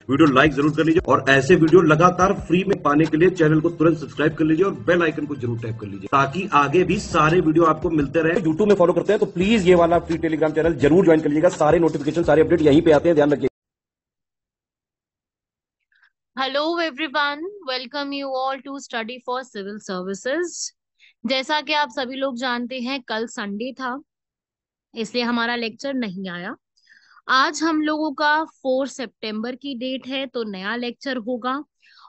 Video like जरूर कर लीजिए और ऐसे वीडियो लगातार फ्री में पाने के लिए चैनल को तुरंत सब्सक्राइब कर लीजिए और बेल आइकन को जरूर टैप कर लीजिए ताकि आगे भी सारे वीडियो आपको मिलते रहे। यूट्यूब में फॉलो करते हैं तो प्लीज ये वाला फ्री टेलीग्राम चैनल जरूर ज्वाइन कर लीजिएगा। सारे नोटिफिकेशन, सारे अपडेट यहीं पे आते हैं, ध्यान रखिए। Hello everyone, welcome you all to study for civil services. जैसा कि आप सभी लोग जानते हैं, कल संडे था, इसलिए हमारा लेक्चर नहीं आया। आज हम लोगों का 4 सितंबर की डेट है, तो नया लेक्चर होगा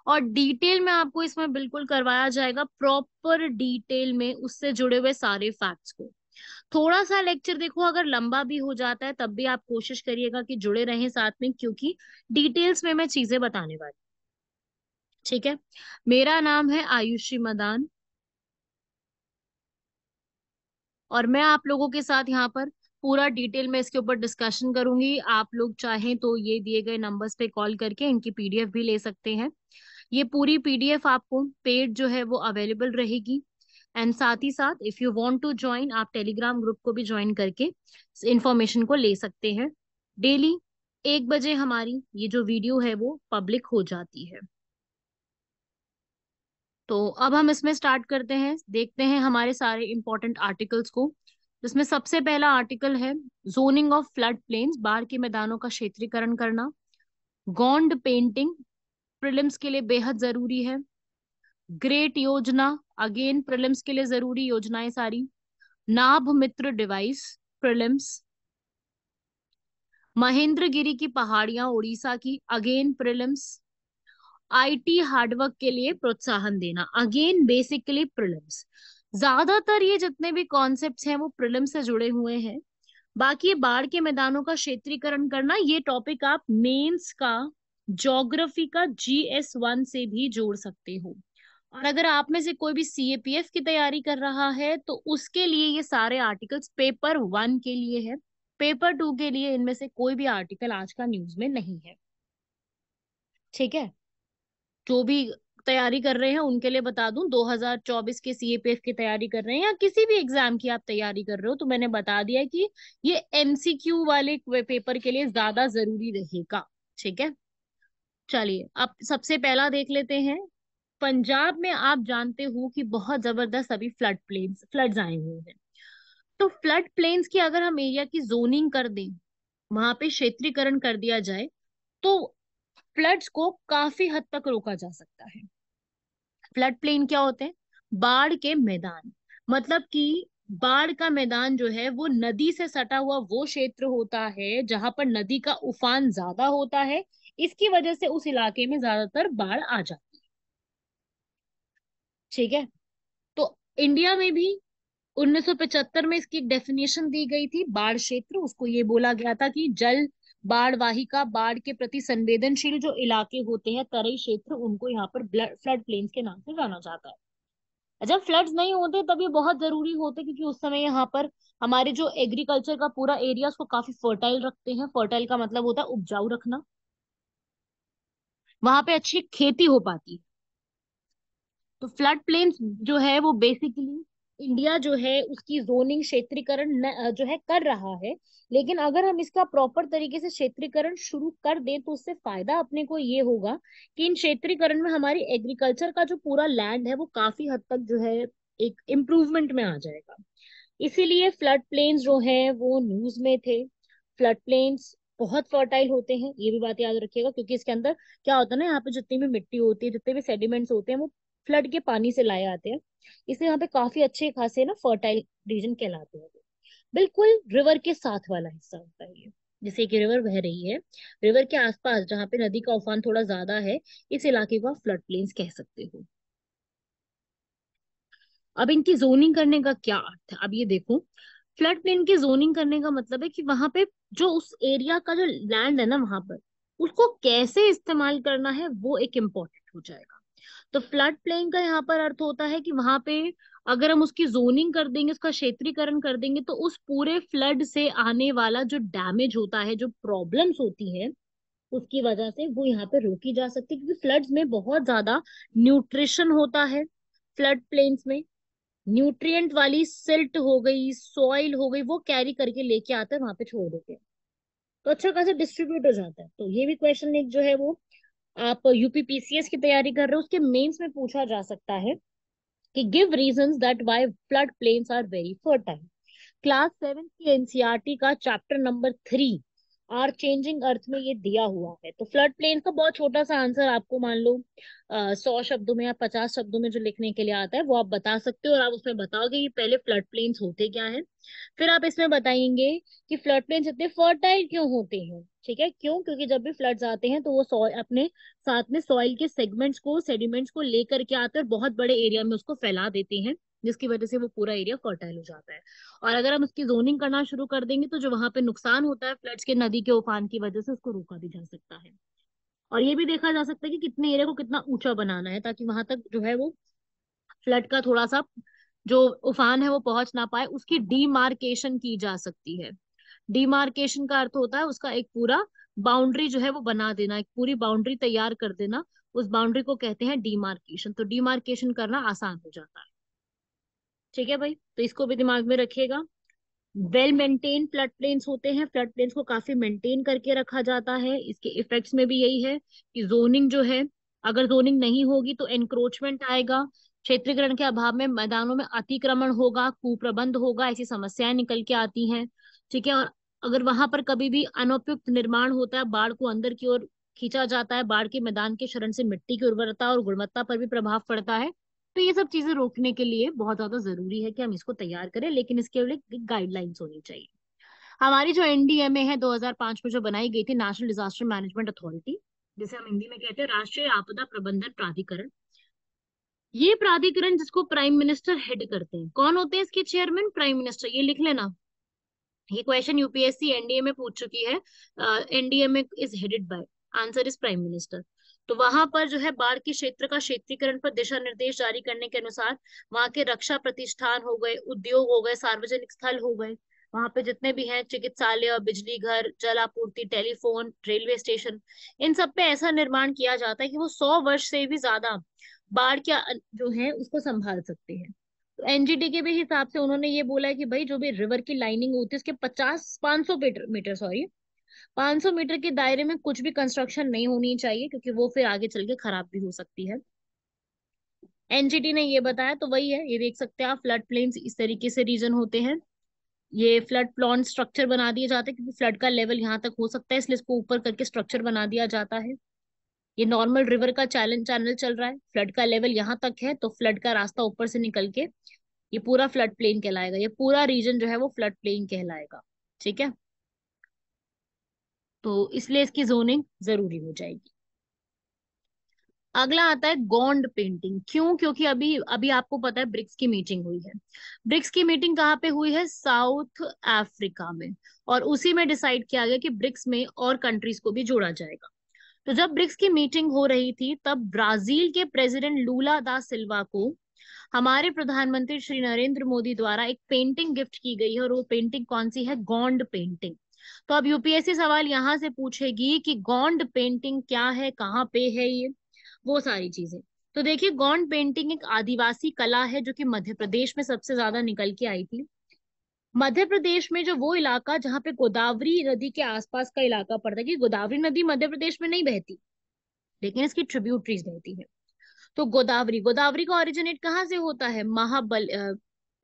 और डिटेल में आपको इसमें बिल्कुल करवाया जाएगा, प्रॉपर डिटेल में उससे जुड़े हुए सारे फैक्ट्स को। थोड़ा सा लेक्चर देखो, अगर लंबा भी हो जाता है तब भी आप कोशिश करिएगा कि जुड़े रहें साथ में, क्योंकि डिटेल्स में मैं चीजें बताने वाली। ठीक है, मेरा नाम है आयुषी मदान और मैं आप लोगों के साथ यहाँ पर पूरा डिटेल में इसके ऊपर डिस्कशन करूंगी। आप लोग चाहें तो ये दिए गए नंबर्स पे कॉल करके इनकी पीडीएफ भी ले सकते हैं। ये पूरी पीडीएफ आपको पेड जो है वो अवेलेबल रहेगी। एंड साथ ही साथ if you want to join, आप टेलीग्राम ग्रुप को भी ज्वाइन करके इंफॉर्मेशन को ले सकते हैं। डेली 1 बजे हमारी ये जो वीडियो है वो पब्लिक हो जाती है। तो अब हम इसमें स्टार्ट करते हैं, देखते हैं हमारे सारे इंपॉर्टेंट आर्टिकल्स को। जिसमें सबसे पहला आर्टिकल है जोनिंग ऑफ फ्लड प्लेन्स, बाढ़ के मैदानों का क्षेत्रीकरण करना। गॉन्ड पेंटिंग प्रीलिम्स के लिए बेहद जरूरी है। ग्रेट योजना, अगेन प्रीलिम्स के लिए जरूरी योजनाएं सारी। नाभ मित्र डिवाइस, प्रीलिम्स। महेंद्रगिरी की पहाड़ियां उड़ीसा की, अगेन प्रीलिम्स। आईटी हार्डवर्क के लिए प्रोत्साहन देना, अगेन बेसिकली प्रीलिम्स। ज्यादातर ये जितने भी कॉन्सेप्ट्स हैं वो प्रीलिम्स से जुड़े हुए हैं। बाकी ये बाढ़ के मैदानों का क्षेत्रीकरण करना, ये टॉपिक आप मेंस का ज्योग्राफी का GS1 से भी जोड़ सकते हो। और अगर आप में से कोई भी CAPF की तैयारी कर रहा है तो उसके लिए ये सारे आर्टिकल्स पेपर 1 के लिए है। पेपर 2 के लिए इनमें से कोई भी आर्टिकल आज का न्यूज में नहीं है। ठीक है, जो भी तैयारी कर रहे हैं उनके लिए बता दूं, 2024 के CAPF की तैयारी कर रहे हैं या किसी भी एग्जाम की आप तैयारी कर रहे हो, तो मैंने बता दिया कि ये MCQ वाले पेपर के लिए ज्यादा जरूरी रहेगा। ठीक है, चलिए अब सबसे पहला देख लेते हैं। पंजाब में आप जानते हो कि बहुत जबरदस्त अभी फ्लड्स आए हुए हैं। तो फ्लड प्लेन्स की अगर हम एरिया की जोनिंग कर दें, वहां पे क्षेत्रीकरण कर दिया जाए, तो फ्लड्स को काफी हद तक रोका जा सकता है। फ्लड प्लेन क्या होते हैं? बाढ़ के मैदान। मतलब कि बाढ़ का मैदान जो है वो नदी से सटा हुआ वो क्षेत्र होता है जहां पर नदी का उफान ज्यादा होता है। इसकी वजह से उस इलाके में ज्यादातर बाढ़ आ जाती है। ठीक है, तो इंडिया में भी 1975 में इसकी एक डेफिनेशन दी गई थी, बाढ़ क्षेत्र। उसको ये बोला गया था कि जल बाढ़ वाहिका, बाढ़ के प्रति संवेदनशील जो इलाके होते हैं, तराई क्षेत्र, उनको यहाँ पर फ्लड प्लेन्स के नाम से जाना जाता है। जब फ्लड्स नहीं होते तब ये बहुत जरूरी होते, क्योंकि उस समय यहाँ पर हमारे जो एग्रीकल्चर का पूरा एरिया उसको काफी फर्टाइल रखते हैं। फर्टाइल का मतलब होता है उपजाऊ रखना, वहां पे अच्छी खेती हो पाती है। तो फ्लड प्लेन्स जो है वो बेसिकली इंडिया जो है उसकी जोनिंग क्षेत्रीकरण जो है कर रहा है। लेकिन अगर हम इसका प्रॉपर तरीके से क्षेत्रीकरण शुरू कर दें तो उससे फायदा अपने को ये होगा कि इन क्षेत्रीकरण में हमारी एग्रीकल्चर का जो पूरा लैंड है वो काफी हद तक जो है एक इम्प्रूवमेंट में आ जाएगा। इसीलिए फ्लड प्लेन्स जो है वो न्यूज में थे। फ्लड प्लेन्स बहुत फर्टाइल होते हैं, ये भी बात याद रखिएगा, क्योंकि इसके अंदर क्या होता है ना, यहाँ पे जितनी भी मिट्टी होती है, जितने भी सेडिमेंट्स होते हैं, वो फ्लड के पानी से लाए आते हैं। इसलिए यहाँ पे काफी अच्छे खासे ना फर्टाइल रीजन कहलाते हैं। बिल्कुल रिवर के साथ वाला हिस्सा होता है ये। जैसे कि रिवर बह रही है, रिवर के आसपास जहाँ पे नदी का उफान थोड़ा ज्यादा है, इस इलाके को आप फ्लड प्लेन्स कह सकते हो। अब इनकी जोनिंग करने का क्या अर्थ है, अब ये देखो। फ्लड प्लेन की जोनिंग करने का मतलब है कि वहां पे जो उस एरिया का जो लैंड है ना, वहां पर उसको कैसे इस्तेमाल करना है वो एक इम्पोर्टेंट हो जाएगा। तो फ्लड प्लेन का यहाँ पर अर्थ होता है कि वहां पे अगर हम उसकी जोनिंग कर देंगे, उसका क्षेत्रीकरण कर देंगे, तो उस पूरे फ्लड से आने वाला जो डैमेज होता है, जो प्रॉब्लम्स होती है, उसकी वजह से वो यहाँ पे रोकी जा सकती है। क्योंकि फ्लड्स में बहुत ज्यादा न्यूट्रिशन होता है। फ्लड प्लेन्स में न्यूट्रिएंट वाली सिल्ट हो गई, सॉइल हो गई, वो कैरी करके लेके आते हैं, वहां पे छोड़ देते हैं, तो अच्छा खासा डिस्ट्रीब्यूट हो जाता है। तो ये भी क्वेश्चन एक जो है वो आप यूपीपीसीएस की तैयारी कर रहे हो, उसके मेंस में पूछा जा सकता है कि give reasons that why flood plains are very fertile. Class 7 की एनसीईआरटी का chapter number 3 our changing earth में ये दिया हुआ है। तो फ्लड प्लेन का बहुत छोटा सा आंसर आपको मान लो 100 शब्दों में या 50 शब्दों में जो लिखने के लिए आता है वो आप बता सकते हो, और आप उसमें बताओगे कि पहले फ्लड प्लेन्स होते क्या हैं। फिर आप इसमें बताएंगे कि फ्लड प्लेन्स इतने फर्टाइल क्यों होते हैं। ठीक है, क्यों? क्योंकि जब भी फ्लड्स आते हैं तो वो सॉइल अपने साथ में सॉइल के सेगमेंट्स को, सेडिमेंट्स को लेकर के आते हैं और बहुत बड़े एरिया में उसको फैला देते हैं, जिसकी वजह से वो पूरा एरिया फर्टाइल हो जाता है। और अगर हम उसकी जोनिंग करना शुरू कर देंगे तो जो वहां पे नुकसान होता है फ्लड्स के, नदी के उफान की वजह से, उसको रोका भी जा सकता है। और ये भी देखा जा सकता है कि कितने एरिया को कितना ऊंचा बनाना है ताकि वहां तक जो है वो फ्लड का थोड़ा सा जो उफान है वो पहुंच ना पाए, उसकी डीमार्केशन की जा सकती है। डीमार्केशन का अर्थ होता है उसका एक पूरा बाउंड्री जो है वो बना देना, एक पूरी बाउंड्री तैयार कर देना। उस बाउंड्री को कहते हैं डीमार्केशन। तो डीमार्केशन करना आसान हो जाता है। ठीक है भाई, तो इसको भी दिमाग में रखिएगा। वेल मेंटेन फ्लड प्लेन्स होते हैं, फ्लड प्लेन्स को काफी मेंटेन करके रखा जाता है। इसके इफेक्ट्स में भी यही है कि जोनिंग जो है, अगर जोनिंग नहीं होगी तो एनक्रोचमेंट आएगा, क्षेत्रीकरण के अभाव में मैदानों में अतिक्रमण होगा, कुप्रबंध होगा, ऐसी समस्याएं निकल के आती हैं। ठीक है, और अगर वहां पर कभी भी अनुपयुक्त निर्माण होता है, बाढ़ को अंदर की ओर खींचा जाता है, बाढ़ के मैदान के क्षरण से मिट्टी की उर्वरता और गुणवत्ता पर भी प्रभाव पड़ता है। तो ये सब चीजें रोकने के लिए बहुत ज्यादा जरूरी है कि हम इसको तैयार करें, लेकिन इसके लिए गाइडलाइंस होनी चाहिए। हमारी जो एनडीएमए है 2005 में जो बनाई गई थी, नेशनल डिजास्टर मैनेजमेंट अथॉरिटी, जिसे हम हिंदी में कहते हैं राष्ट्रीय आपदा प्रबंधन प्राधिकरण। ये प्राधिकरण जिसको प्राइम मिनिस्टर हेड करते हैं, कौन होते हैं इसके चेयरमैन? Prime minister. ये लिख लेना, ये क्वेश्चन यूपीएससी एनडीए में पूछ चुकी है। NDMA is headed by, answer is prime minister. तो वहां पर जो है बाढ़ के क्षेत्र का क्षेत्रीकरण पर दिशा निर्देश जारी करने के अनुसार वहां के रक्षा प्रतिष्ठान हो गए, उद्योग हो गए, सार्वजनिक स्थल हो गए, वहां पे जितने भी हैं चिकित्सालय, बिजली घर, जल आपूर्ति, टेलीफोन, रेलवे स्टेशन, इन सब पे ऐसा निर्माण किया जाता है कि वो 100 वर्ष से भी ज्यादा बाढ़ के जो है उसको संभाल सकते हैं। तो एनजीटी के भी हिसाब से उन्होंने ये बोला है कि भाई जो भी रिवर की लाइनिंग होती है उसके 500 मीटर, सॉरी, 500 मीटर के दायरे में कुछ भी कंस्ट्रक्शन नहीं होनी चाहिए, क्योंकि वो फिर आगे चल के खराब भी हो सकती है। एनजीटी ने ये बताया, तो वही है, ये देख सकते हैं आप, फ्लड प्लेन्स इस तरीके से रीजन होते हैं। ये फ्लड प्लॉन स्ट्रक्चर बना दिए जाते हैं क्योंकि फ्लड का लेवल यहाँ तक हो सकता है, इसलिए इसको ऊपर करके स्ट्रक्चर बना दिया जाता है। ये नॉर्मल रिवर का चैनल चैनल चल रहा है, फ्लड का लेवल यहाँ तक है, तो फ्लड का रास्ता ऊपर से निकल के ये पूरा फ्लड प्लेन कहलाएगा, ये पूरा रीजन जो है वो फ्लड प्लेन कहलाएगा। ठीक है, तो इसलिए इसकी जोनिंग जरूरी हो जाएगी। अगला आता है गॉन्ड पेंटिंग। क्यों? क्योंकि अभी अभी आपको पता है ब्रिक्स की मीटिंग हुई है। ब्रिक्स की मीटिंग कहाँ पे हुई है? साउथ अफ्रीका में। और उसी में डिसाइड किया गया कि ब्रिक्स में और कंट्रीज को भी जोड़ा जाएगा। तो जब ब्रिक्स की मीटिंग हो रही थी तब ब्राजील के प्रेसिडेंट लूला दा सिल्वा को हमारे प्रधानमंत्री श्री नरेंद्र मोदी द्वारा एक पेंटिंग गिफ्ट की गई है, और वो पेंटिंग कौन सी है? गॉन्ड पेंटिंग। तो अब यूपीएससी सवाल यहां से पूछेगी कि गॉन्ड पेंटिंग क्या है, कहाँ पे है ये, वो सारी चीजें। तो देखिए, गॉन्ड पेंटिंग एक आदिवासी कला है जो कि मध्य प्रदेश में सबसे ज्यादा निकल के आई थी। मध्य प्रदेश में जो वो इलाका जहाँ पे गोदावरी नदी के आसपास का इलाका पड़ता है, कि गोदावरी नदी मध्य प्रदेश में नहीं बहती, लेकिन इसकी ट्रिब्यूटरीज बहती है। तो गोदावरी, गोदावरी का ओरिजिनेट कहाँ से होता है?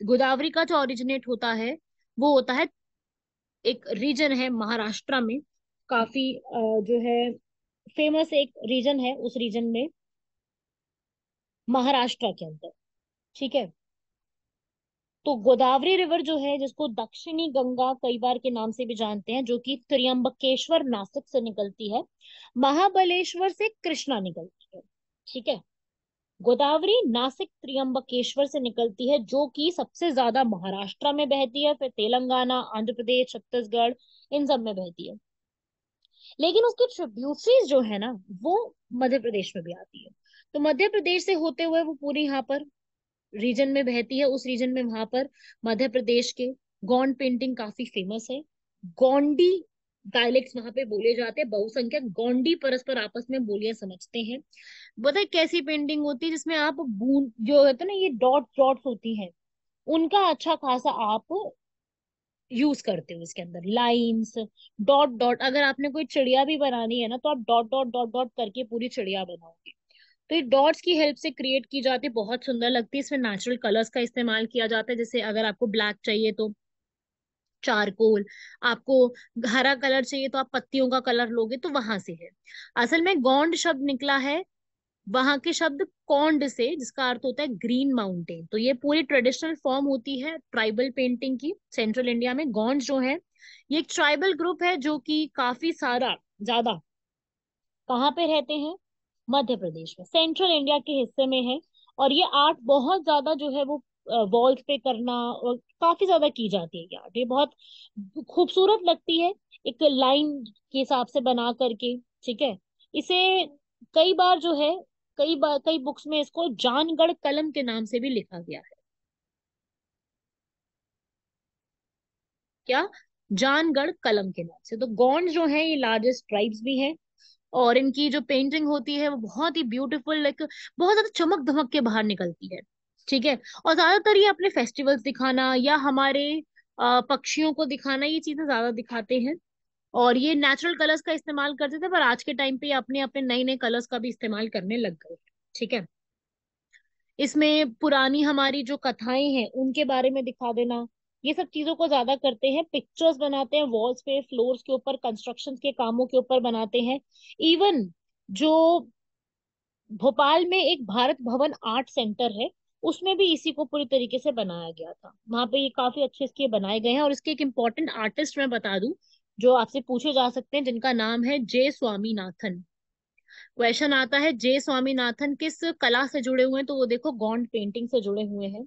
गोदावरी का जो ओरिजिनेट होता है वो होता है, एक रीजन है महाराष्ट्र में, काफी जो है फेमस एक रीजन है, उस रीजन में महाराष्ट्र के अंदर। ठीक है, तो गोदावरी रिवर जो है, जिसको दक्षिणी गंगा कई बार के नाम से भी जानते हैं, जो कि त्र्यंबकेश्वर नासिक से निकलती है, महाबलेश्वर से कृष्णा निकलती है। ठीक है, गोदावरी नासिक त्र्यंबकेश्वर से निकलती है, जो कि सबसे ज्यादा महाराष्ट्र में बहती है, फिर तेलंगाना, आंध्र प्रदेश, छत्तीसगढ़, इन सब में बहती है। लेकिन उसकी ट्रिब्यूटरीज जो है ना, वो मध्य प्रदेश में भी आती है। तो मध्य प्रदेश से होते हुए वो पूरी यहाँ पर रीजन में बहती है, उस रीजन में वहां पर मध्य प्रदेश के गॉन्ड पेंटिंग काफी फेमस है। गोंडी डायलेक्ट्स वहां पे बोले जाते हैं, बहुसंख्यक गोंडी परस्पर आपस में बोलियां समझते हैं। बताए कैसी पेंटिंग होती है? जिसमें आप बूंद जो होता है ना, ये डॉट डॉट्स होती हैं, उनका अच्छा खासा आप यूज करते हो इसके अंदर, लाइंस, डॉट डॉट। अगर आपने कोई चिड़िया भी बनानी है ना, तो आप डॉट डॉट डॉट डॉट करके पूरी चिड़िया बनाओगे। तो ये डॉट्स की हेल्प से क्रिएट की जाती है, बहुत सुंदर लगती है। इसमें नेचुरल कलर्स का इस्तेमाल किया जाता है, जैसे अगर आपको ब्लैक चाहिए तो चारकोल, आपको हरा कलर चाहिए तो आप पत्तियों का कलर लोगे, तो वहां से है। असल में गोंड शब्द निकला है वहां के शब्द कौंड से, जिसका अर्थ होता है ग्रीन माउंटेन। तो ये पूरी ट्रेडिशनल फॉर्म होती है ट्राइबल पेंटिंग की सेंट्रल इंडिया में। गोंड जो है ये एक ट्राइबल ग्रुप है जो कि काफी सारा ज्यादा कहाँ पे रहते हैं, मध्य प्रदेश में, सेंट्रल इंडिया के हिस्से में है। और ये आर्ट बहुत ज्यादा जो है वो वॉल्स पे करना और काफी ज्यादा की जाती है। ये आर्ट ये बहुत खूबसूरत लगती है, एक लाइन के हिसाब से बना करके। ठीक है, इसे कई बार जो है, कई बार कई बुक्स में इसको जानगढ़ कलम के नाम से भी लिखा गया है। क्या? जानगढ़ कलम के नाम से। तो गोंड जो है ये लार्जेस्ट ट्राइब्स भी हैं, और इनकी जो पेंटिंग होती है वो बहुत ही ब्यूटीफुल, लाइक बहुत ज्यादा चमक धमक के बाहर निकलती है। ठीक है, और ज्यादातर ये अपने फेस्टिवल्स दिखाना या हमारे पक्षियों को दिखाना, ये चीजें ज्यादा दिखाते हैं। और ये नेचुरल कलर्स का इस्तेमाल करते थे, पर आज के टाइम पे ये अपने अपने नए नए कलर्स का भी इस्तेमाल करने लग गए। ठीक है, इसमें पुरानी हमारी जो कथाएं हैं उनके बारे में दिखा देना, ये सब चीजों को ज्यादा करते हैं। पिक्चर्स बनाते हैं वॉल्स पे, फ्लोर्स के ऊपर, कंस्ट्रक्शन के कामों के ऊपर बनाते हैं। इवन जो भोपाल में एक भारत भवन आर्ट सेंटर है, उसमें भी इसी को पूरी तरीके से बनाया गया था। वहां पे ये काफी अच्छे इसके बनाए गए हैं। और इसके एक इम्पोर्टेंट आर्टिस्ट मैं बता दूं, जो आपसे पूछे जा सकते हैं, जिनका नाम है जे स्वामीनाथन। क्वेश्चन आता है जे स्वामीनाथन किस कला से जुड़े हुए हैं, तो वो देखो गॉन्ड पेंटिंग से जुड़े हुए हैं।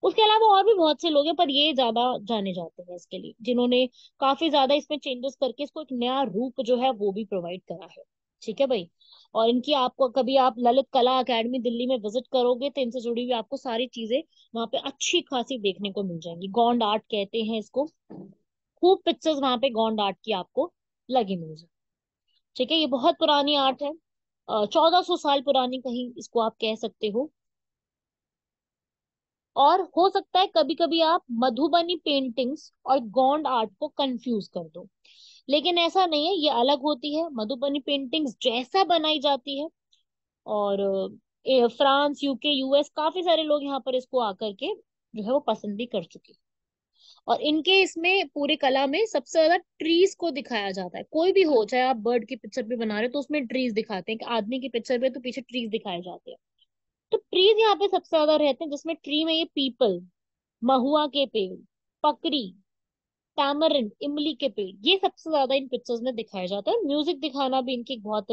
उसके अलावा और भी बहुत से लोग हैं, पर ये ज्यादा जाने जाते हैं इसके लिए, जिन्होंने काफी ज्यादा इसमें चेंजेस करके इसको एक नया रूप जो है वो भी प्रोवाइड करा है। ठीक है भाई। और इनकी आपको कभी आप ललित कला अकेडमी दिल्ली में विजिट करोगे तो इनसे जुड़ी हुई आपको सारी चीजें वहां पे अच्छी खासी देखने को मिल जाएंगी। गॉन्ड आर्ट कहते हैं इसको। खूब पिक्चर्स वहां पे गॉन्ड आर्ट की आपको लगी मिल जाए। ठीक है, ये बहुत पुरानी आर्ट है, 1400 साल पुरानी कहीं इसको आप कह सकते हो। और हो सकता है कभी कभी आप मधुबनी पेंटिंग्स और गोंड आर्ट को कंफ्यूज कर दो, लेकिन ऐसा नहीं है, ये अलग होती है। मधुबनी पेंटिंग्स जैसा बनाई जाती है, और फ्रांस, यूके, यूएस, काफी सारे लोग यहाँ पर इसको आकर के जो है वो पसंद भी कर चुके हैं। और इनके इसमें पूरी कला में सबसे ज्यादा ट्रीज को दिखाया जाता है। कोई भी हो, चाहे आप बर्ड की पिक्चर भी बना रहे हो तो उसमें ट्रीज दिखाते हैं, कि आदमी की पिक्चर पे तो पीछे ट्रीज दिखाए जाते हैं। तो ट्रीज यहाँ पे सबसे ज्यादा रहते हैं, जिसमें ट्री में ये पीपल, महुआ के पेड़, पकड़ी, टैमरिंड, इमली के पेड़, ये सबसे ज्यादा इन पिक्चर्स में दिखाया जाता है। म्यूजिक दिखाना भी इनकी एक बहुत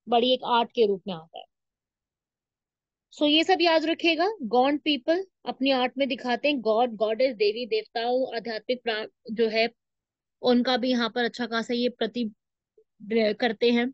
बड़ी एक आर्ट के रूप में आता है। सो ये सब याद रखिएगा। गॉड पीपल अपनी आर्ट में दिखाते हैं, गॉड गॉडेस, देवी देवताओं, आध्यात्मिक जो है उनका भी यहाँ पर अच्छा खासा ये प्रति करते हैं।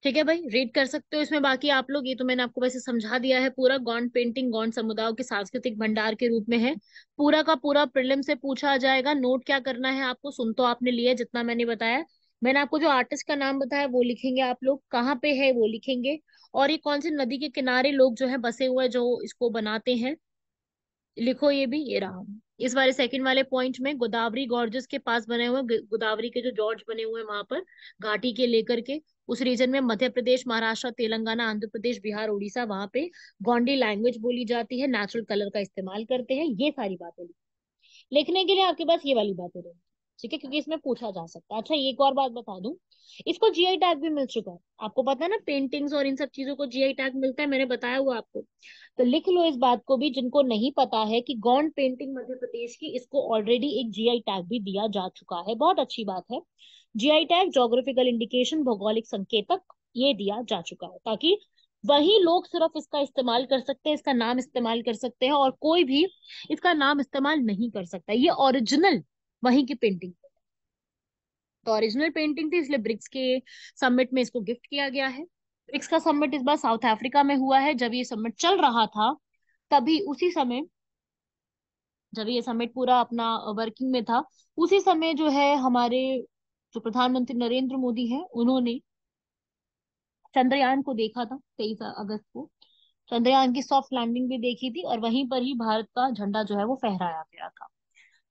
ठीक है भाई, रीड कर सकते हो इसमें बाकी आप लोग। ये तो मैंने आपको वैसे समझा दिया है पूरा। गॉन्ड पेंटिंग गॉन्ड समुदायों के सांस्कृतिक भंडार के रूप में है। पूरा का पूरा प्रीलिम से पूछा जाएगा। नोट क्या करना है आपको, सुन तो आपने लिया जितना मैंने बताया। मैंने आपको जो आर्टिस्ट का नाम बताया वो लिखेंगे आप लोग, कहाँ पे है वो लिखेंगे, और ये कौन सी नदी के किनारे लोग जो है बसे हुए हैं जो इसको बनाते हैं, लिखो ये भी। ये रहा इस वाले सेकंड वाले पॉइंट में, गोदावरी गॉर्जेस के पास बने हुए गोदावरी के जो जॉर्ज बने हुए हैं वहां पर, घाटी के लेकर के उस रीजन में, मध्य प्रदेश, महाराष्ट्र, तेलंगाना, आंध्र प्रदेश, बिहार, उड़ीसा, वहां पे गोंडी लैंग्वेज बोली जाती है, नेचुरल कलर का इस्तेमाल करते हैं। ये सारी बातें लिखने के लिए आपके पास ये वाली बातें रहेंगी। ठीक है, क्योंकि इसमें पूछा जा सकता है। अच्छा, एक और बात बता दूं, इसको जीआई टैग भी मिल चुका है। आपको पता है ना, पेंटिंग्स और इन सब चीजों को जीआई टैग मिलता है, मैंने बताया हुआ आपको। तो लिख लो इस बात को भी, जिनको नहीं पता है कि गॉन्ड पेंटिंग मध्य प्रदेश की, इसको ऑलरेडी एक जीआई टैग भी दिया जा चुका है। बहुत अच्छी बात है। जीआई टैग जोग्राफिकल इंडिकेशन, भौगोलिक संकेतक, ये दिया जा चुका है, ताकि वही लोग सिर्फ इसका इस्तेमाल कर सकते हैं, इसका नाम इस्तेमाल कर सकते हैं, और कोई भी इसका नाम इस्तेमाल नहीं कर सकता। ये ओरिजिनल वहीं की पेंटिंग। तो ओरिजिनल पेंटिंग थी, इसलिए ब्रिक्स के समिट में इसको गिफ्ट किया गया है। ब्रिक्स का समिट इस बार साउथ अफ्रीका में हुआ है। जब ये समिट चल रहा था, तभी उसी समय, जब ये समिट पूरा अपना वर्किंग में था, उसी समय जो है हमारे जो प्रधानमंत्री नरेंद्र मोदी हैं, उन्होंने चंद्रयान को देखा था 23 अगस्त को। चंद्रयान की सॉफ्ट लैंडिंग भी देखी थी और वहीं पर ही भारत का झंडा जो है वो फहराया गया था।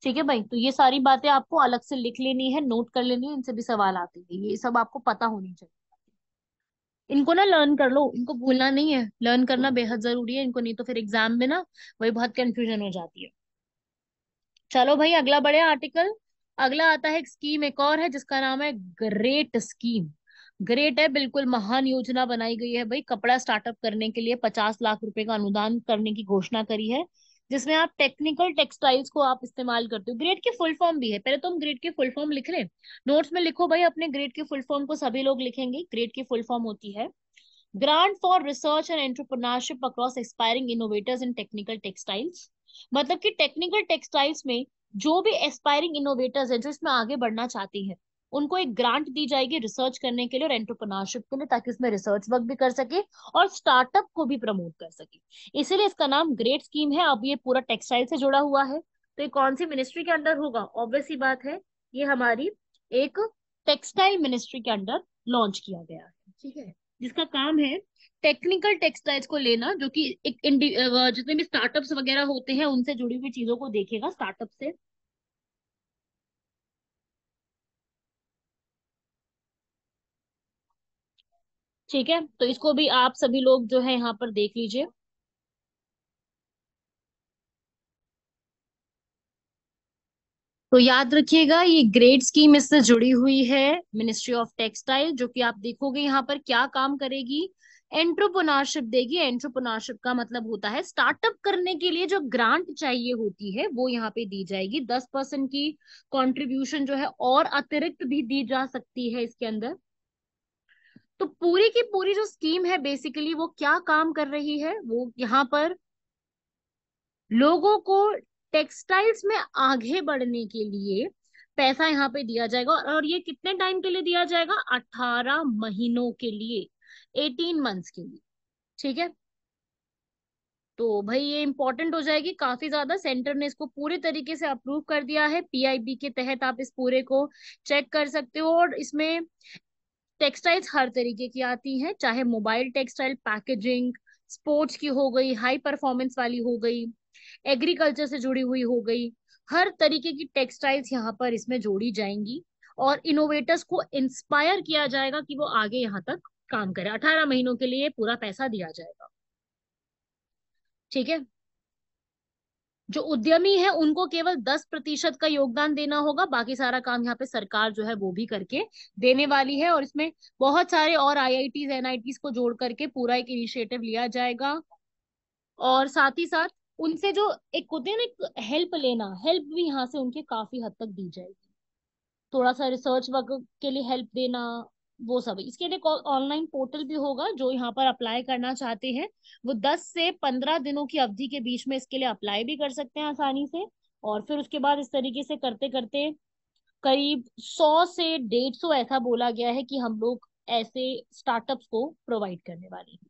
ठीक है भाई, तो ये सारी बातें आपको अलग से लिख लेनी है, नोट कर लेनी है, इनसे भी सवाल आते हैं, ये सब आपको पता होनी चाहिए। इनको ना लर्न कर लो, इनको भूलना नहीं है, लर्न करना बेहद जरूरी है इनको, नहीं तो फिर एग्जाम में ना वही बहुत कंफ्यूजन हो जाती है। चलो भाई अगला बढ़े आर्टिकल। अगला आता है एक स्कीम, एक और है जिसका नाम है ग्रेट स्कीम। ग्रेट है, बिल्कुल महान योजना बनाई गई है भाई, कपड़ा स्टार्टअप करने के लिए 50 लाख रुपए का अनुदान करने की घोषणा करी है, जिसमें आप टेक्निकल टेक्सटाइल्स को आप इस्तेमाल करते हो। ग्रेट की फुल फॉर्म भी है, पहले तो हम ग्रेट की फुल फॉर्म लिख लें। नोट्स में लिखो भाई अपने, ग्रेट की फुल फॉर्म को सभी लोग लिखेंगे। ग्रेट की फुल फॉर्म होती है grant for research and entrepreneurship across aspiring innovators in technical textiles. मतलब कि टेक्निकल टेक्सटाइल्स में जो भी एस्पायरिंग इनोवेटर्स है, जो इसमें आगे बढ़ना चाहती है, उनको एक ग्रांट दी जाएगी रिसर्च करने के लिए और एंटरप्रेन्योरशिप के लिए, ताकि उसमें रिसर्च वर्क भी कर सके और स्टार्टअप को भी प्रमोट कर सके। इसीलिए इसका नाम ग्रेट स्कीम है। अब ये पूरा टेक्सटाइल से जुड़ा हुआ है, तो ये कौन सी मिनिस्ट्री के अंडर होगा? ऑब्वियस सी बात है, ये हमारी एक टेक्सटाइल मिनिस्ट्री के अंडर लॉन्च किया गया है। ठीक है, जिसका काम है टेक्निकल टेक्सटाइल्स को लेना, जो कि एक जितने भी स्टार्टअप्स वगैरह होते हैं उनसे जुड़ी हुई चीजों को देखेगा, स्टार्टअप से। ठीक है, तो इसको भी आप सभी लोग जो है यहाँ पर देख लीजिए। तो याद रखिएगा, ये ग्रेड स्कीम इससे जुड़ी हुई है, मिनिस्ट्री ऑफ टेक्सटाइल, जो कि आप देखोगे यहाँ पर क्या काम करेगी, एंटरप्रेन्योरशिप देगी। एंटरप्रेन्योरशिप का मतलब होता है स्टार्टअप करने के लिए जो ग्रांट चाहिए होती है वो यहाँ पे दी जाएगी। 10% की कंट्रीब्यूशन जो है और अतिरिक्त भी दी जा सकती है इसके अंदर। तो पूरी की पूरी जो स्कीम है बेसिकली वो क्या काम कर रही है, वो यहाँ पर लोगों को टेक्सटाइल्स में आगे बढ़ने के लिए पैसा यहाँ पे दिया जाएगा, और ये कितने टाइम के लिए दिया जाएगा? 18 महीनों के लिए, 18 मंथ्स के लिए। ठीक है, तो भाई ये इंपॉर्टेंट हो जाएगी काफी ज्यादा। सेंटर ने इसको पूरे तरीके से अप्रूव कर दिया है, पीआईबी के तहत आप इस पूरे को चेक कर सकते हो। और इसमें टेक्सटाइल्स हर तरीके की आती हैं, चाहे मोबाइल टेक्सटाइल, पैकेजिंग, स्पोर्ट्स की हो गई, हाई परफॉर्मेंस वाली हो गई, एग्रीकल्चर से जुड़ी हुई हो गई, हर तरीके की टेक्सटाइल्स यहाँ पर इसमें जोड़ी जाएंगी। और इनोवेटर्स को इंस्पायर किया जाएगा कि वो आगे यहाँ तक काम करें। 18 महीनों के लिए पूरा पैसा दिया जाएगा। ठीक है, जो उद्यमी है उनको केवल 10% का योगदान देना होगा, बाकी सारा काम यहाँ पे सरकार जो है वो भी करके देने वाली है। और इसमें बहुत सारे और आईआईटीज एनआईटीज को जोड़ करके पूरा एक इनिशिएटिव लिया जाएगा। और साथ ही साथ उनसे जो एक होते हैं ना, एक हेल्प लेना, हेल्प भी यहाँ से उनके काफी हद तक दी जाएगी। थोड़ा सा रिसर्च वर्क के लिए हेल्प देना, वो सब। इसके लिए ऑनलाइन पोर्टल भी होगा, जो यहाँ पर अप्लाई करना चाहते हैं वो 10 से 15 दिनों की अवधि के बीच में इसके लिए अप्लाई भी कर सकते हैं आसानी से। और फिर उसके बाद इस तरीके से करते करते करीब 100 से 150 ऐसा बोला गया है कि हम लोग ऐसे स्टार्टअप्स को प्रोवाइड करने वाले हैं।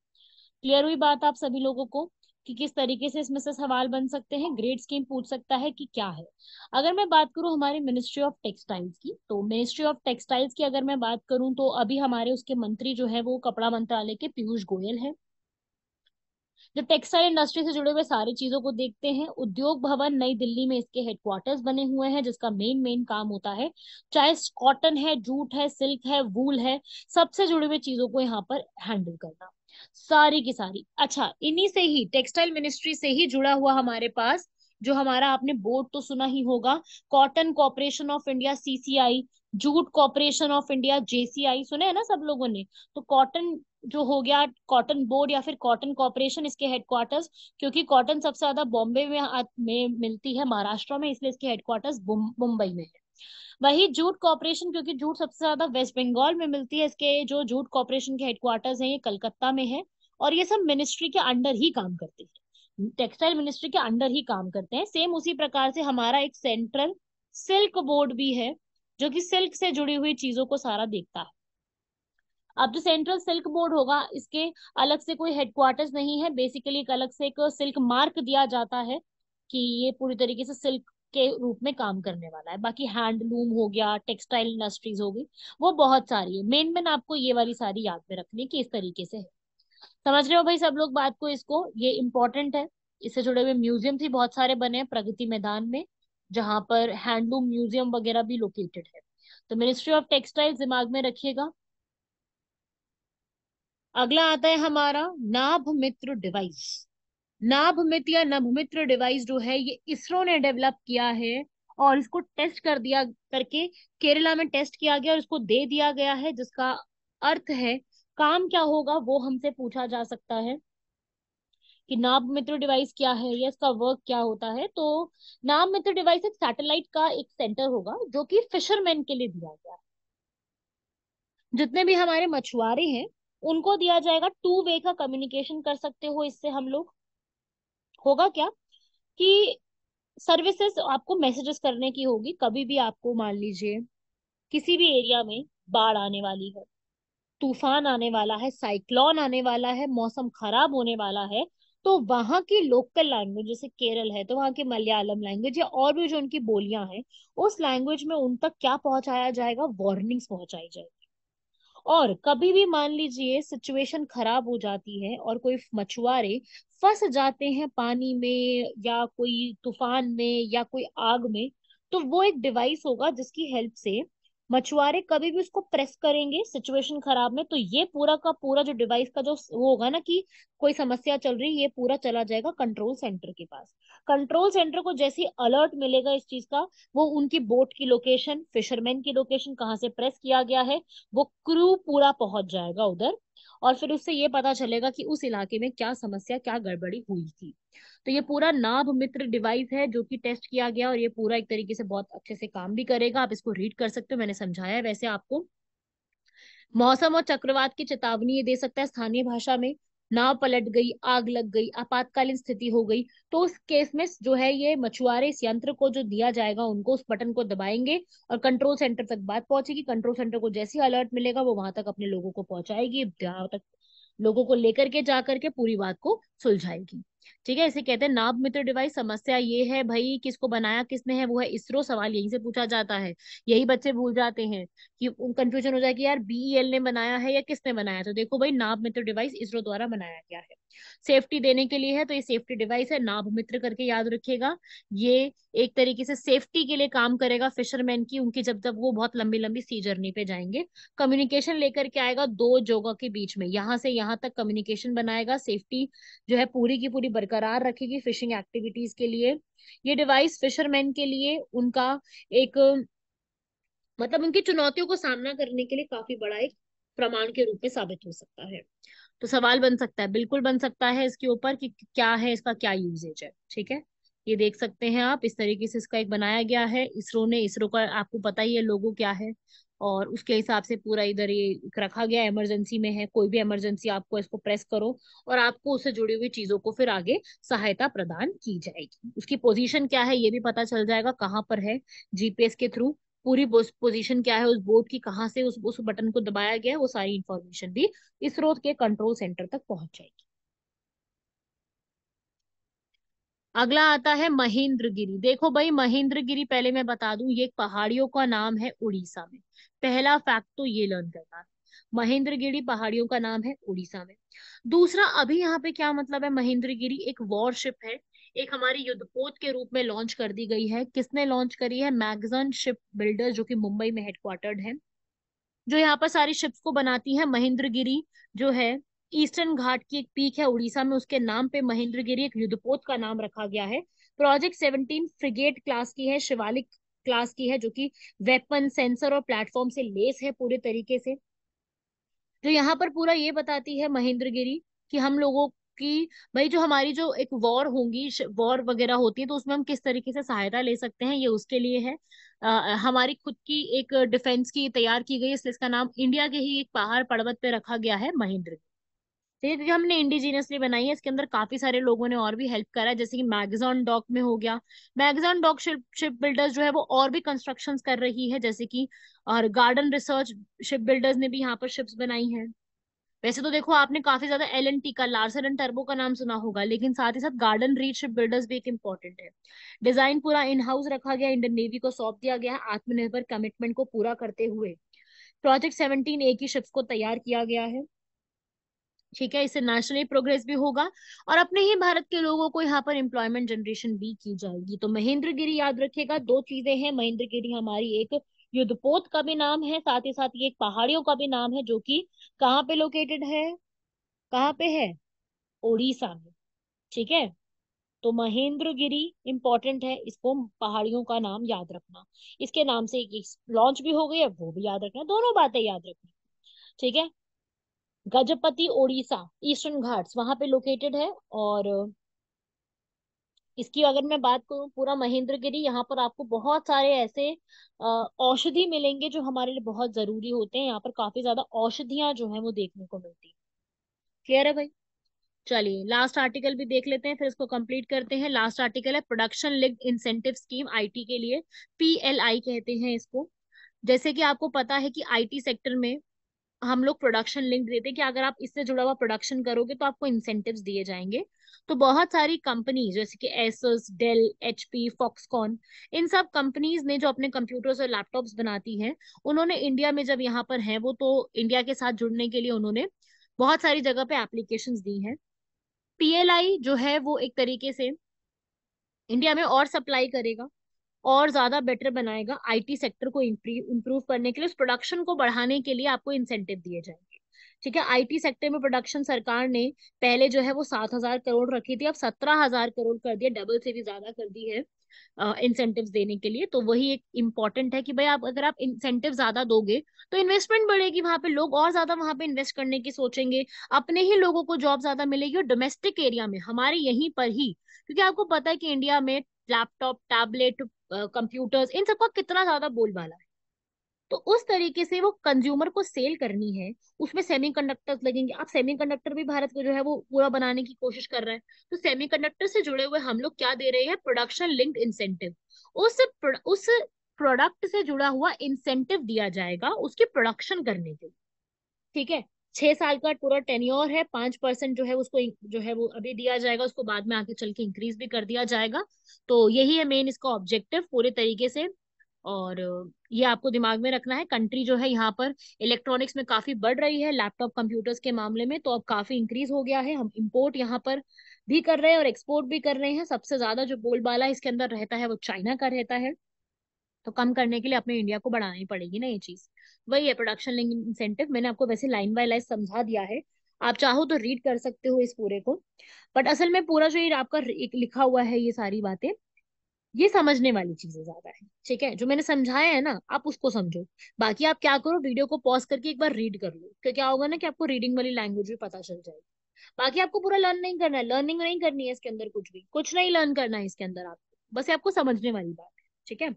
क्लियर हुई बात आप सभी लोगों को कि किस तरीके से इसमें से सवाल बन सकते हैं? ग्रेड स्कीम पूछ सकता है कि क्या है। अगर मैं बात करूं हमारी मिनिस्ट्री ऑफ टेक्सटाइल्स की, तो मिनिस्ट्री ऑफ टेक्सटाइल्स की अगर मैं बात करूं तो अभी हमारे उसके मंत्री जो है वो कपड़ा मंत्रालय के पीयूष गोयल है, जो टेक्सटाइल इंडस्ट्री से जुड़े हुए सारी चीजों को देखते हैं। उद्योग भवन नई दिल्ली में इसके हेडक्वार्टर्स बने हुए हैं, जिसका मेन मेन काम होता है, चाहे कॉटन है, जूट है, सिल्क है, वूल है, सबसे जुड़े हुए चीजों को यहाँ पर हैंडल करना, सारी की सारी। अच्छा, इन्हीं से ही, टेक्सटाइल मिनिस्ट्री से ही जुड़ा हुआ हमारे पास जो हमारा, आपने बोर्ड तो सुना ही होगा, cotton corporation of India CCI, jute corporation of India JCI, सुने हैं ना सब लोगों ने? तो कॉटन जो हो गया, कॉटन बोर्ड या फिर कॉटन कॉर्पोरेशन, इसके हेडक्वार्टर्स, क्योंकि कॉटन सबसे ज्यादा बॉम्बे में मिलती है, महाराष्ट्र में, इसलिए इसके हेडक्वार्टर्स मुंबई में है। वही जूट कॉर्पोरेशन, क्योंकि जूट सबसे ज्यादा वेस्ट बंगाल में मिलती है, इसके जो जूट कॉर्पोरेशन के हेडक्वार्टर्स हैं ये कलकत्ता में है। और ये सब मिनिस्ट्री के अंडर ही काम करते हैं, टेक्सटाइल मिनिस्ट्री के अंडर ही काम करते हैं। सेम उसी प्रकार से हमारा एक सेंट्रल सिल्क बोर्ड भी है, जो कि सिल्क से जुड़ी हुई चीजों को सारा देखता है। अब जो सेंट्रल सिल्क बोर्ड होगा, इसके अलग से कोई हेडक्वार्टर्स नहीं है, बेसिकली एक अलग से एक सिल्क मार्क दिया जाता है कि ये पूरी तरीके से सिल्क के रूप में काम करने वाला है। बाकी हैंडलूम हो गया, टेक्सटाइल इंडस्ट्रीज हो गई, वो बहुत सारी है। मेन मेन आपको ये वाली सारी याद में रखनी कि इस तरीके से है। समझ रहे हो भाई सब लोग बात को, इसको, ये इंपॉर्टेंट है। इससे जुड़े हुए म्यूजियम भी बहुत सारे बने हैं प्रगति मैदान में, जहां पर हैंडलूम म्यूजियम वगैरह भी लोकेटेड है। तो मिनिस्ट्री ऑफ टेक्सटाइल्स दिमाग में रखिएगा। अगला आता है हमारा नाभ मित्र डिवाइस। नाभ मित्र या नभ मित्र डिवाइस जो है ये इसरो ने डेवलप किया है, और इसको टेस्ट कर दिया करके केरला में टेस्ट किया गया और इसको दे दिया गया है, जिसका अर्थ है काम क्या होगा वो हमसे पूछा जा सकता है कि नाभ मित्र डिवाइस क्या है या इसका वर्क क्या होता है। तो नाभ मित्र डिवाइस एक सैटेलाइट का एक सेंटर होगा जो कि फिशरमैन के लिए दिया गया है। जितने भी हमारे मछुआरे हैं उनको दिया जाएगा, टू वे का कम्युनिकेशन कर सकते हो इससे हम लोग। होगा क्या कि सर्विसेज आपको मैसेजेस करने की होगी, कभी भी आपको मान लीजिए किसी भी एरिया में बाढ़ आने वाली है, तूफान आने वाला है, साइक्लोन आने वाला है, मौसम खराब होने वाला है, तो वहां की लोकल लैंग्वेज, जैसे केरल है तो वहां की मलयालम लैंग्वेज या और भी जो उनकी बोलियां हैं, उस लैंग्वेज में उन तक क्या पहुंचाया जाएगा, वार्निंग्स पहुंचाई जाएगी। और कभी भी मान लीजिए सिचुएशन खराब हो जाती है और कोई मछुआरे फंस जाते हैं पानी में या कोई तूफान में या कोई आग में, तो वो एक डिवाइस होगा जिसकी हेल्प से मछुआरे कभी भी उसको प्रेस करेंगे सिचुएशन खराब में, तो ये पूरा का पूरा जो डिवाइस का जो वो होगा ना कि कोई समस्या चल रही है, ये पूरा चला जाएगा कंट्रोल सेंटर के पास। कंट्रोल सेंटर को जैसे ही अलर्ट मिलेगा इस चीज का, वो उनकी बोट की लोकेशन, फिशरमैन की लोकेशन, कहाँ से प्रेस किया गया है, वो क्रू पूरा पहुंच जाएगा उधर, और फिर उससे ये पता चलेगा कि उस इलाके में क्या समस्या, क्या गड़बड़ी हुई थी। तो ये पूरा नाभ मित्र डिवाइस है जो कि टेस्ट किया गया, और ये पूरा एक तरीके से बहुत अच्छे से काम भी करेगा। आप इसको रीड कर सकते हो, मैंने समझाया है वैसे आपको। मौसम और चक्रवात की चेतावनी ये दे सकता है स्थानीय भाषा में। नाव पलट गई, आग लग गई, आपातकालीन स्थिति हो गई, तो उस केस में जो है ये मछुआरे इस यंत्र को जो दिया जाएगा उनको, उस बटन को दबाएंगे और कंट्रोल सेंटर तक बात पहुंचेगी। कंट्रोल सेंटर को जैसे ही अलर्ट मिलेगा वो वहां तक अपने लोगों को पहुंचाएगी, जहां तक लोगों को लेकर के जा करके पूरी बात को सुलझाएगी। ठीक है, इसे कहते हैं नाभ मित्र डिवाइस। समस्या ये है भाई किसको बनाया किसने है, वो है इसरो। सवाल यहीं से पूछा जाता है, यही बच्चे भूल जाते हैं कि कंफ्यूजन हो जाए कि यार बीईएल ने बनाया है या किसने बनाया। तो देखो भाई, नाभ मित्र डिवाइस इसरो द्वारा बनाया गया है, सेफ्टी देने के लिए है, तो ये सेफ्टी डिवाइस है, नाभ मित्र करके याद रखिएगा। ये एक तरीके से सेफ्टी के लिए काम करेगा फिशरमैन की, उनकी जब जब वो बहुत लंबी लंबी सी जर्नी पे जाएंगे, कम्युनिकेशन लेकर के आएगा दो जगह के बीच में, यहाँ से यहाँ तक कम्युनिकेशन बनाएगा, सेफ्टी जो है पूरी की पूरी बरकरार रखेगी फिशिंग एक्टिविटीज के लिए। ये डिवाइस फिशरमैन के लिए उनका एक, मतलब उनकी चुनौतियों को सामना करने के लिए काफी बड़ा एक प्रमाण के रूप में साबित हो सकता है। तो सवाल बन सकता है, बिल्कुल बन सकता है इसके ऊपर कि क्या है, इसका क्या यूजेज है। ठीक है, ये देख सकते हैं आप, इस तरीके से इसका एक बनाया गया है इसरो ने। इसरो का आपको पता ही है लोगो क्या है, और उसके हिसाब से पूरा इधर ये रखा गया। इमरजेंसी में है, कोई भी इमरजेंसी आपको इसको प्रेस करो और आपको उससे जुड़ी हुई चीजों को फिर आगे सहायता प्रदान की जाएगी। उसकी पोजीशन क्या है ये भी पता चल जाएगा, कहाँ पर है, जीपीएस के थ्रू पूरी पोजीशन क्या है उस बोर्ड की, कहाँ से उस बटन को दबाया गया है, वो सारी इंफॉर्मेशन भी इसरो के कंट्रोल सेंटर तक पहुंच जाएगी। अगला आता है महेंद्रगिरी। देखो भाई, महेंद्रगिरी पहले मैं बता दूं, ये एक पहाड़ियों का नाम है उड़ीसा में। पहला फैक्ट तो ये लर्न करना है, महेंद्रगिरी पहाड़ियों का नाम है उड़ीसा में। दूसरा, अभी यहाँ पे क्या मतलब है, महेंद्रगिरी एक वॉरशिप है, एक हमारी युद्धपोत के रूप में लॉन्च कर दी गई है। किसने लॉन्च करी है? मैग्जन शिप बिल्डर्स, जो कि मुंबई में हेडक्वार्टर्ड है, जो यहाँ पर सारी शिप्स को बनाती है। महेंद्रगिरी जो है ईस्टर्न घाट की एक पीक है उड़ीसा में, उसके नाम पे महेंद्रगिरी एक युद्धपोत का नाम रखा गया है। प्रोजेक्ट 17 फ्रिगेट क्लास की है, शिवालिक क्लास की है, जो कि वेपन, सेंसर और प्लेटफॉर्म से लेस है पूरे तरीके से। जो यहाँ पर पूरा ये बताती है महेंद्रगिरी कि हम लोगों की, भाई जो हमारी जो एक वॉर होंगी, वॉर वगैरह होती है, तो उसमें हम किस तरीके से सहायता ले सकते हैं, ये उसके लिए है। हमारी खुद की एक डिफेंस की तैयार की गई है, इसलिए इसका नाम इंडिया के ही एक पहाड़ पर्वत पे रखा गया है महेंद्रगिरी। तो ये क्योंकि हमने इंडिजीनियसली बनाई है, इसके अंदर काफी सारे लोगों ने और भी हेल्प करा है, जैसे कि मैग्जॉन डॉक में हो गया। मैग्जॉन डॉक शिप शिप बिल्डर्स जो है वो और भी कंस्ट्रक्शंस कर रही है, जैसे कि और गार्डन रिसर्च शिप बिल्डर्स ने भी यहाँ पर शिप्स बनाई हैं। वैसे तो देखो, आपने काफी ज्यादा एल एन टी का, लार्सन एंड टर्बो का नाम सुना होगा, लेकिन साथ ही साथ गार्डन रीच शिप बिल्डर्स भी एक इंपॉर्टेंट है। डिजाइन पूरा इन हाउस रखा गया, इंडियन नेवी को सौंप दिया गया है, आत्मनिर्भर कमिटमेंट को पूरा करते हुए प्रोजेक्ट 17 ए की शिप्स को तैयार किया गया है। ठीक है, इससे नेशनली प्रोग्रेस भी होगा और अपने ही भारत के लोगों को यहाँ पर एम्प्लॉयमेंट जनरेशन भी की जाएगी। तो महेंद्रगिरी याद रखिएगा, दो चीजें हैं, महेंद्रगिरी हमारी एक युद्धपोत का भी नाम है, साथ ही साथ ये एक पहाड़ियों का भी नाम है, जो कि कहाँ पे लोकेटेड है, कहाँ पे है, उड़ीसा में। ठीक है, तो महेंद्रगिरी इंपॉर्टेंट है, इसको पहाड़ियों का नाम याद रखना। इसके नाम से एक लॉन्च भी हो गई है, वो भी याद रखना, दोनों बातें याद रखना। ठीक है, गजपति ओडिशा, ईस्टर्न घाट्स वहां पे लोकेटेड है। और इसकी अगर मैं बात करूं, पूरा महेंद्रगिरी, यहाँ पर आपको बहुत सारे ऐसे औषधि मिलेंगे जो हमारे लिए बहुत जरूरी होते हैं। यहाँ पर काफी ज्यादा औषधियां जो है वो देखने को मिलती है। क्लियर है भाई? चलिए लास्ट आर्टिकल भी देख लेते हैं, फिर इसको कंप्लीट करते हैं। लास्ट आर्टिकल है production linked incentive scheme, IT के लिए, पीएलआई कहते हैं इसको। जैसे कि आपको पता है कि आईटी सेक्टर में हम लोग प्रोडक्शन लिंक देते हैं कि अगर आप इससे जुड़ा हुआ प्रोडक्शन करोगे तो आपको इंसेंटिव्स दिए जाएंगे। तो बहुत सारी कंपनी जैसे कि एसस, डेल, एचपी, फॉक्सकॉन, इन सब कंपनीज ने जो अपने कंप्यूटर्स और लैपटॉप्स बनाती हैं, उन्होंने इंडिया में जब यहाँ पर हैं वो, तो इंडिया के साथ जुड़ने के लिए उन्होंने बहुत सारी जगह पे एप्लीकेशंस दी हैं। पीएलआई जो है वो एक तरीके से इंडिया में और सप्लाई करेगा और ज्यादा बेटर बनाएगा आईटी सेक्टर को इम्प्रूव करने के लिए, उस प्रोडक्शन को बढ़ाने के लिए आपको इंसेंटिव दिए जाएंगे। ठीक है, आईटी सेक्टर में प्रोडक्शन सरकार ने पहले जो है वो 7,000 करोड़ रखी थी, अब 17,000 करोड़ कर दिया, डबल से भी ज्यादा कर दी है इंसेंटिव्स देने के लिए। तो वही एक इम्पॉर्टेंट है कि भाई आप अगर आप इंसेंटिव ज्यादा दोगे तो इन्वेस्टमेंट बढ़ेगी, वहां पे लोग और ज्यादा वहां पे इन्वेस्ट करने की सोचेंगे, अपने ही लोगों को जॉब ज्यादा मिलेगी, और डोमेस्टिक एरिया में हमारे यहीं पर ही, क्योंकि आपको पता है कि इंडिया में लैपटॉप, टैबलेट, कंप्यूटर्स, इन सबका कितना ज्यादा बोलबाला है। तो उस तरीके से वो कंज्यूमर को सेल करनी है, उसमें सेमीकंडक्टर्स लगेंगे। अब सेमीकंडक्टर भी भारत को जो है वो पूरा बनाने की कोशिश कर रहा है, तो सेमीकंडक्टर से जुड़े हुए हम लोग क्या दे रहे हैं, प्रोडक्शन लिंक्ड इंसेंटिव। उस प्रोडक्ट से जुड़ा हुआ इंसेंटिव दिया जाएगा उसकी प्रोडक्शन करने के लिए। ठीक है, 6 साल का पूरा टेन्योर है, 5% जो है उसको जो है वो अभी दिया जाएगा, उसको बाद में आगे चल के इंक्रीज भी कर दिया जाएगा। तो यही है मेन इसका ऑब्जेक्टिव पूरे तरीके से। और ये आपको दिमाग में रखना है, कंट्री जो है यहाँ पर इलेक्ट्रॉनिक्स में काफी बढ़ रही है, लैपटॉप कंप्यूटर्स के मामले में तो अब काफी इंक्रीज हो गया है। हम इंपोर्ट यहाँ पर भी कर रहे हैं और एक्सपोर्ट भी कर रहे हैं। सबसे ज्यादा जो बोलबाला इसके अंदर रहता है वो चाइना का रहता है, तो कम करने के लिए अपने इंडिया को बढ़ानी पड़ेगी ना ये चीज। वही है प्रोडक्शन लिंक इंसेंटिव, मैंने आपको वैसे लाइन बाय लाइन समझा दिया है, आप चाहो तो रीड कर सकते हो इस पूरे को। बट असल में पूरा जो ये आपका एक लिखा हुआ है, ये सारी बातें, ये समझने वाली चीजें ज्यादा है। ठीक है, जो मैंने समझाया है ना आप उसको समझो, बाकी आप क्या करो, वीडियो को पॉज करके एक बार रीड कर लो, क्योंकि क्या होगा ना कि आपको रीडिंग वाली लैंग्वेज भी पता चल जाएगी। बाकी आपको पूरा लर्न नहीं करना है, लर्निंग नहीं करनी है इसके अंदर, कुछ भी कुछ नहीं लर्न करना है इसके अंदर आपको, बस ये आपको समझने वाली बात है। ठीक है,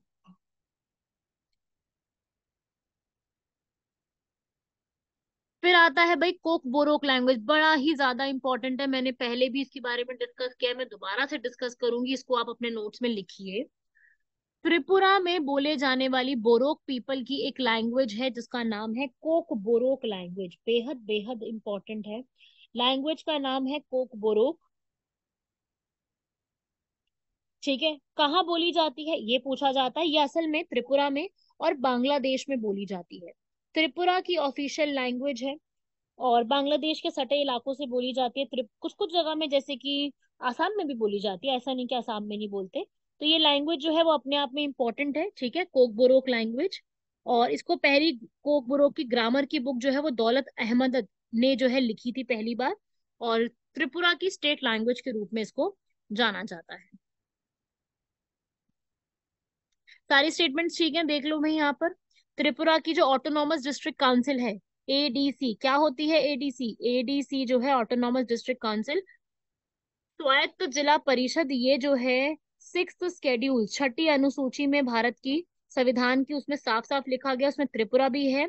फिर आता है भाई कोक बोरोक लैंग्वेज, बड़ा ही ज्यादा इंपॉर्टेंट है, मैंने पहले भी इसके बारे में डिस्कस किया है, मैं दोबारा से डिस्कस करूंगी, इसको आप अपने नोट्स में लिखिए। त्रिपुरा में बोले जाने वाली बोरोक पीपल की एक लैंग्वेज है जिसका नाम है कोक बोरोक लैंग्वेज, बेहद बेहद इंपॉर्टेंट है। लैंग्वेज का नाम है कोक बोरोक। ठीक है, कहाँ बोली जाती है ये पूछा जाता है, ये असल में त्रिपुरा में और बांग्लादेश में बोली जाती है। त्रिपुरा की ऑफिशियल लैंग्वेज है और बांग्लादेश के सटे इलाकों से बोली जाती है। कुछ कुछ जगह में जैसे कि आसाम में भी बोली जाती है, ऐसा नहीं कि आसाम में नहीं बोलते। तो ये लैंग्वेज जो है वो अपने आप में इम्पोर्टेंट है। ठीक है, कोकबोरोक लैंग्वेज। और इसको पहली कोकबोरोक की ग्रामर की बुक जो है वो दौलत अहमद ने जो है लिखी थी पहली बार, और त्रिपुरा की स्टेट लैंग्वेज के रूप में इसको जाना जाता है। सारी स्टेटमेंट्स ठीक है, देख लो भाई यहाँ पर। त्रिपुरा की जो ऑटोनॉमस डिस्ट्रिक्ट काउंसिल है, एडीसी, क्या होती है एडीसी, एडीसी जो है ऑटोनॉमस डिस्ट्रिक्ट काउंसिल, स्वायत्त जिला परिषद, ये जो है सिक्स्थ शेड्यूल, छठी अनुसूची में भारत की संविधान की, उसमें साफ साफ लिखा गया, उसमें त्रिपुरा भी है।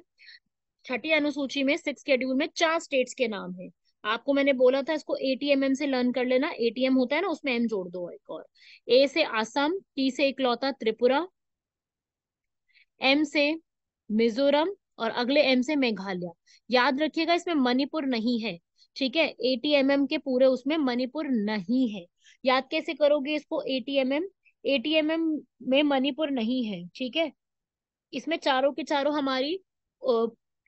छठी अनुसूची में सिक्स शेड्यूल में 4 स्टेट्स के नाम है। आपको मैंने बोला था इसको एटीएमएम से लर्न कर लेना, एटीएम होता है ना उसमें एम जोड़ दो एक और। ए से असम, टी से इकलौता त्रिपुरा, एम से मिजोरम, और अगले एम से मेघालय। याद रखिएगा इसमें मणिपुर नहीं है। ठीक है, एटीएमएम के पूरे उसमें मणिपुर नहीं है। याद कैसे करोगे इसको, एटीएमएम, एटीएमएम में मणिपुर नहीं है। ठीक है, इसमें चारों के चारों हमारी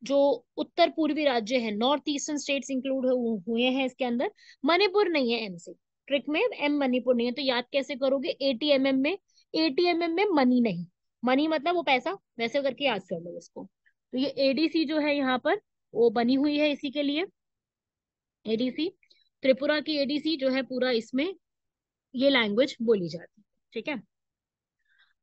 जो उत्तर पूर्वी राज्य है, नॉर्थ ईस्टर्न स्टेट्स इंक्लूड हुए हैं इसके अंदर। मणिपुर नहीं है एम से, ट्रिक में एम मणिपुर नहीं है, तो याद कैसे करोगे? एटीएमएम में, एटीएमएम में मनी नहीं, मनी मतलब वो पैसा, वैसे करके याद कर लो इसको। तो ये एडीसी जो है यहाँ पर वो बनी हुई है इसी के लिए, एडीसी, त्रिपुरा की एडीसी जो है पूरा इसमें ये लैंग्वेज बोली जाती है। ठीक है,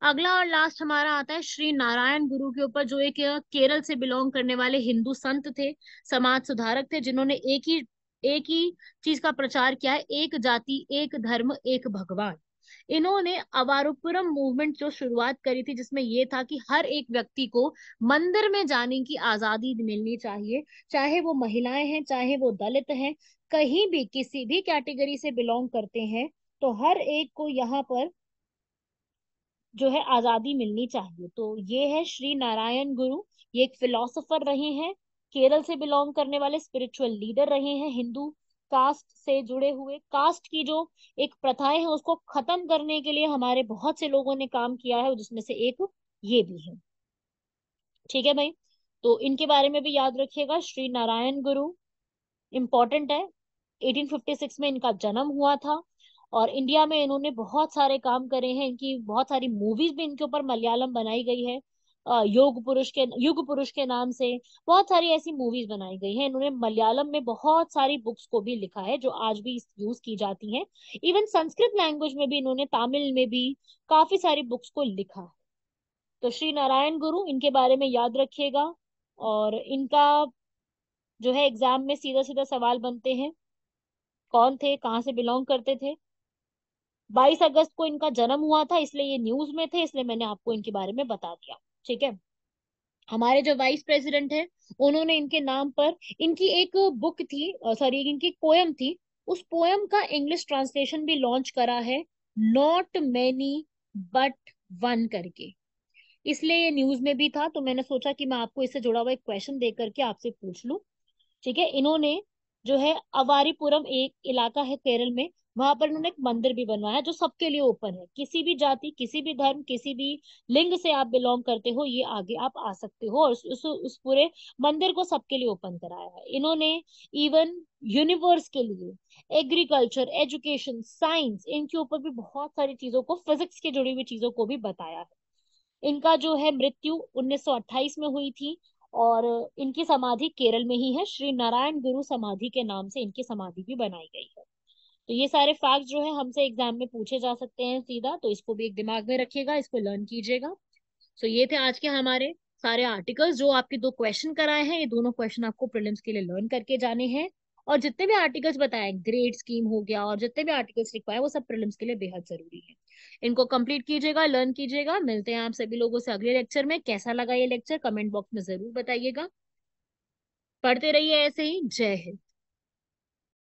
अगला और लास्ट हमारा आता है श्री नारायण गुरु के ऊपर, जो एक केरल से बिलोंग करने वाले हिंदू संत थे, समाज सुधारक थे, जिन्होंने एक ही चीज का प्रचार किया है, एक जाति एक धर्म एक भगवान। इन्होंने अवारुपुरम मूवमेंट जो शुरुआत करी थी, जिसमें ये था कि हर एक व्यक्ति को मंदिर में जाने की आजादी मिलनी चाहिए, चाहे वो महिलाएं हैं चाहे वो दलित हैं, कहीं भी किसी भी कैटेगरी से बिलोंग करते हैं, तो हर एक को यहाँ पर जो है आजादी मिलनी चाहिए। तो ये है श्री नारायण गुरु, ये एक फिलोसोफर रहे हैं, केरल से बिलोंग करने वाले स्पिरिचुअल लीडर रहे हैं, हिंदू कास्ट से जुड़े हुए, कास्ट की जो एक प्रथाएं हैं उसको खत्म करने के लिए हमारे बहुत से लोगों ने काम किया है, जिसमें से एक ये भी है। ठीक है भाई, तो इनके बारे में भी याद रखिएगा, श्री नारायण गुरु इंपॉर्टेंट है। 1856 में इनका जन्म हुआ था, और इंडिया में इन्होंने बहुत सारे काम करे हैं, इनकी बहुत सारी मूवीज भी इनके ऊपर मलयालम बनाई गई है, युग पुरुष के नाम से बहुत सारी ऐसी मूवीज बनाई गई हैं। इन्होंने मलयालम में बहुत सारी बुक्स को भी लिखा है जो आज भी यूज की जाती हैं। इवन संस्कृत लैंग्वेज में भी इन्होंने, तमिल में भी काफी सारी बुक्स को लिखा है। तो श्री नारायण गुरु इनके बारे में याद रखिएगा। और इनका जो है एग्जाम में सीधा सीधा सवाल बनते हैं, कौन थे, कहाँ से बिलोंग करते थे। 22 अगस्त को इनका जन्म हुआ था, इसलिए ये न्यूज में थे, इसलिए मैंने आपको इनके बारे में बता दिया। ठीक है, हमारे जो वाइस प्रेसिडेंट है, उन्होंने इनके नाम पर, इनकी एक बुक थी, सॉरी इनकी पोयम थी, उस पोयम का इंग्लिश ट्रांसलेशन भी लॉन्च करा है, नॉट मैनी बट वन करके, इसलिए ये न्यूज में भी था। तो मैंने सोचा कि मैं आपको इससे जुड़ा हुआ एक क्वेश्चन दे करके आपसे पूछ लूं। ठीक है, इन्होंने जो है अवारीपुरम एक इलाका है केरल में, वहां पर इन्होंने एक मंदिर भी बनवाया जो सबके लिए ओपन है, किसी भी जाति किसी भी धर्म किसी भी लिंग से आप बिलोंग करते हो, ये आगे आप आ सकते हो, और उस पूरे मंदिर को सबके लिए ओपन कराया है इन्होंने। इवन यूनिवर्स के लिए, एग्रीकल्चर, एजुकेशन, साइंस, इनके ऊपर भी बहुत सारी चीजों को, फिजिक्स के जुड़ी हुई चीजों को भी बताया है। इनका जो है मृत्यु 1928 में हुई थी, और इनकी समाधि केरल में ही है, श्री नारायण गुरु समाधि के नाम से इनकी समाधि भी बनाई गई है। तो ये सारे फैक्ट जो है हमसे एग्जाम में पूछे जा सकते हैं सीधा, तो इसको भी एक दिमाग में रखिएगा, इसको लर्न कीजिएगा। सो ये थे आज के हमारे सारे आर्टिकल्स, जो आपके दो क्वेश्चन कराए हैं, ये दोनों क्वेश्चन आपको प्रीलिम्स के लिए लर्न करके जाने हैं। और जितने भी आर्टिकल्स बताए, ग्रेड स्कीम हो गया और जितने भी आर्टिकल्स लिखवाए, वो सब प्रीलिम्स के लिए बेहद जरूरी है। इनको कंप्लीट कीजिएगा, लर्न कीजिएगा। मिलते हैं आप सभी लोगों से अगले लेक्चर में। कैसा लगा ये लेक्चर कमेंट बॉक्स में जरूर बताइएगा। पढ़ते रहिए ऐसे ही। जय हिंद।